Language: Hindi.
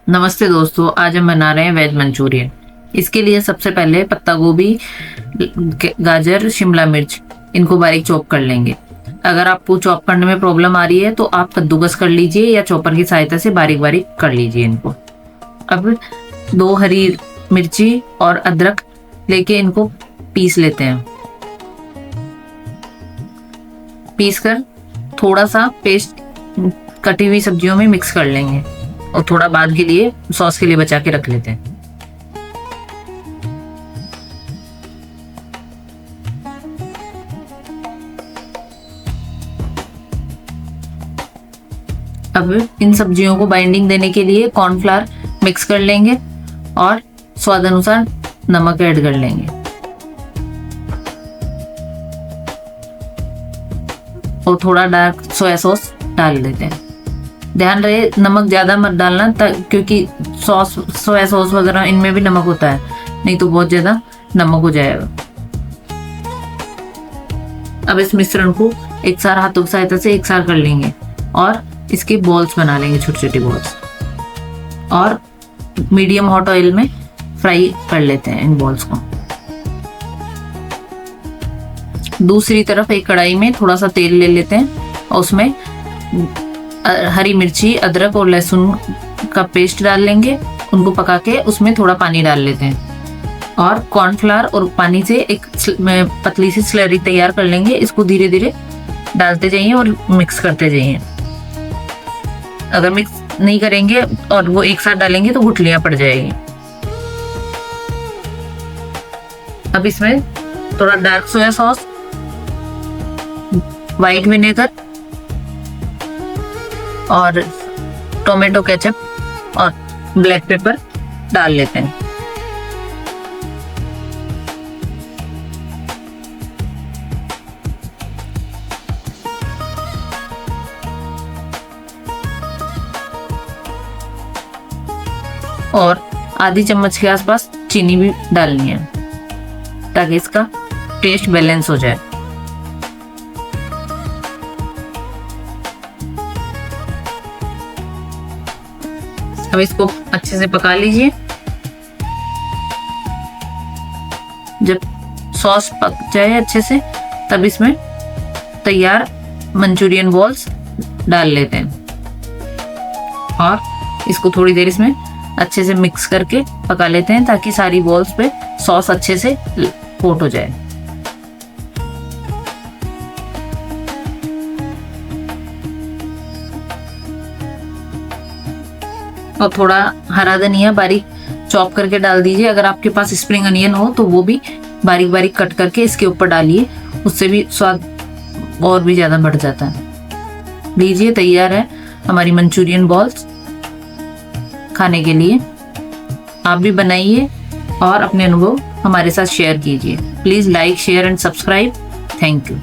नमस्ते दोस्तों, आज हम बना रहे हैं वेज मंचूरियन। इसके लिए सबसे पहले पत्ता गोभी, गाजर, शिमला मिर्च इनको बारीक चॉप कर लेंगे। अगर आपको चॉप करने में प्रॉब्लम आ रही है तो आप कद्दूकस कर लीजिए या चॉपर की सहायता से बारीक बारीक कर लीजिए इनको। अब 2 हरी मिर्ची और अदरक लेके इनको पीस लेते हैं। पीस कर थोड़ा सा पेस्ट कटी हुई सब्जियों में मिक्स कर लेंगे और थोड़ा बाद के लिए सॉस के लिए बचा के रख लेते हैं। अब इन सब्जियों को बाइंडिंग देने के लिए कॉर्नफ्लावर मिक्स कर लेंगे और स्वाद अनुसार नमक ऐड कर लेंगे और थोड़ा डार्क सोया सॉस डाल देते हैं। ध्यान रहे नमक ज्यादा मत डालना क्योंकि सोया सॉस वगैरह इनमें भी नमक होता है, नहीं तो बहुत ज्यादा नमक हो जाएगा। अब इस मिश्रण को एक साथ हाथों की सहायता से एक साथ कर लेंगे और इसके बॉल्स बना लेंगे, छोटी छोटी बॉल्स, और मीडियम हॉट ऑयल में फ्राई कर लेते हैं इन बॉल्स को। दूसरी तरफ एक कढ़ाई में थोड़ा सा तेल ले लेते हैं और उसमें हरी मिर्ची, अदरक और लहसुन का पेस्ट डाल लेंगे। उनको पका के उसमें थोड़ा पानी डाल लेते हैं और कॉर्नफ्लावर और पानी से एक पतली सी स्लरी तैयार कर लेंगे। इसको धीरे धीरे डालते जाइए और मिक्स करते जाइए। अगर मिक्स नहीं करेंगे और वो एक साथ डालेंगे तो गुठलियां पड़ जाएगी। अब इसमें थोड़ा dark soya sauce, white vinegar और टोमेटो केचप और ब्लैक पेपर डाल लेते हैं। और आधी चम्मच के आसपास चीनी भी डालनी है ताकि इसका टेस्ट बैलेंस हो जाए। अब इसको अच्छे से पका लीजिए। जब सॉस पक जाए अच्छे से तब इसमें तैयार मंचूरियन बॉल्स डाल लेते हैं और इसको थोड़ी देर इसमें अच्छे से मिक्स करके पका लेते हैं ताकि सारी बॉल्स पे सॉस अच्छे से कोट हो जाए। और थोड़ा हरा धनिया बारीक चॉप करके डाल दीजिए। अगर आपके पास स्प्रिंग अनियन हो तो वो भी बारीक बारीक कट करके इसके ऊपर डालिए, उससे भी स्वाद और भी ज्यादा बढ़ जाता है। लीजिए, तैयार है हमारी मंचूरियन बॉल्स खाने के लिए। आप भी बनाइए और अपने अनुभव हमारे साथ शेयर कीजिए। Please like, share and subscribe. Thank you.